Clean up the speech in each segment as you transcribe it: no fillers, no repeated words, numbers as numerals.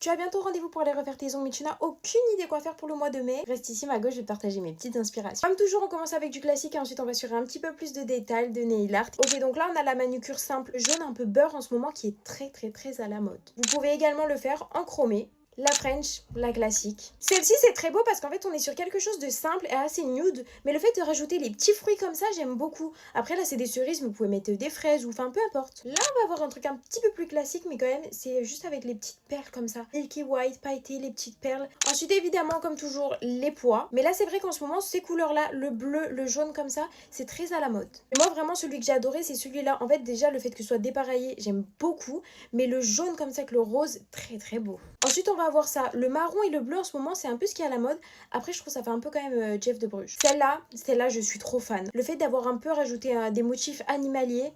Tu as bientôt rendez-vous pour aller refaire tes ongles, mais tu n'as aucune idée quoi faire pour le mois de mai. Reste ici, à gauche, je vais te partager mes petites inspirations. Comme toujours, on commence avec du classique et ensuite on va sur un petit peu plus de détails, de nail art. Ok, donc là, on a la manucure simple jaune un peu beurre en ce moment qui est très à la mode. Vous pouvez également le faire en chromé. La French, la classique. Celle-ci, c'est très beau parce qu'en fait, on est sur quelque chose de simple et assez nude. Mais le fait de rajouter les petits fruits comme ça, j'aime beaucoup. Après, là, c'est des cerises, mais vous pouvez mettre des fraises ou enfin, peu importe. Là, on va avoir un truc un petit peu plus classique, mais quand même, c'est juste avec les petites perles comme ça. Milky white, pailleté, les petites perles. Ensuite, évidemment, comme toujours, les pois. Mais là, c'est vrai qu'en ce moment, ces couleurs-là, le bleu, le jaune comme ça, c'est très à la mode. Et moi, vraiment, celui que j'ai adoré, c'est celui-là. En fait, déjà, le fait que ce soit dépareillé, j'aime beaucoup. Mais le jaune comme ça avec le rose, très beau. Ensuite, on va avoir ça. Le marron et le bleu en ce moment, c'est un peu ce qui est à la mode. Après, je trouve ça fait un peu quand même Jeff de Bruges. Celle-là, je suis trop fan. Le fait d'avoir un peu rajouté des motifs animaliers.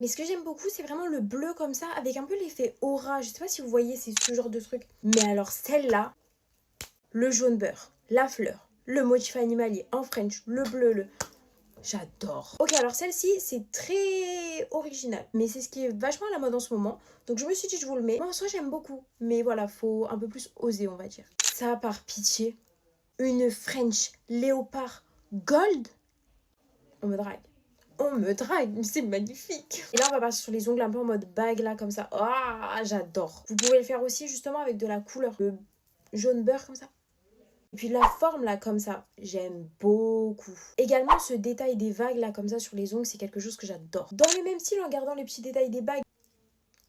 Mais ce que j'aime beaucoup, c'est vraiment le bleu comme ça, avec un peu l'effet aura. Je sais pas si vous voyez, c'est ce genre de truc. Mais alors celle-là, le jaune beurre, la fleur, le motif animalier en French, le bleu. J'adore. Ok, alors celle-ci, c'est très original. Mais c'est ce qui est vachement à la mode en ce moment. Donc je me suis dit, je vous le mets. Moi, en soi, j'aime beaucoup. Mais voilà, faut un peu plus oser, on va dire. Ça, par pitié, une French léopard gold, on me drague. On me drague, c'est magnifique. Et là, on va partir sur les ongles un peu en mode bague, là, comme ça. Ah, j'adore. Vous pouvez le faire aussi, justement, avec de la couleur. Le jaune beurre, comme ça. Et puis la forme là comme ça, j'aime beaucoup. Également ce détail des vagues là comme ça sur les ongles, c'est quelque chose que j'adore. Dans le même style en gardant les petits détails des bagues,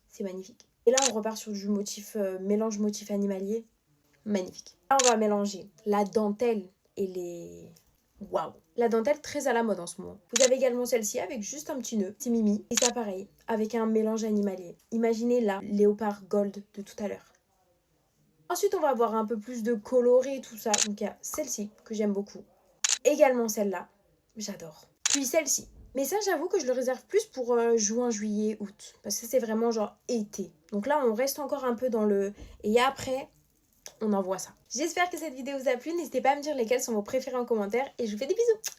c'est magnifique. Et là on repart sur du motif, mélange motif animalier, magnifique. Là on va mélanger la dentelle et les... Waouh. La dentelle très à la mode en ce moment. Vous avez également celle-ci avec juste un petit nœud, petit mimi. Et ça pareil, avec un mélange animalier. Imaginez la léopard gold de tout à l'heure. Ensuite, on va avoir un peu plus de coloré, tout ça. Donc, il y a celle-ci, que j'aime beaucoup. Également celle-là, j'adore. Puis celle-ci. Mais ça, j'avoue que je le réserve plus pour juin, juillet, août. Parce que c'est vraiment genre été. Donc là, on reste encore un peu dans le... Et après, on envoie ça. J'espère que cette vidéo vous a plu. N'hésitez pas à me dire lesquels sont vos préférés en commentaire. Et je vous fais des bisous.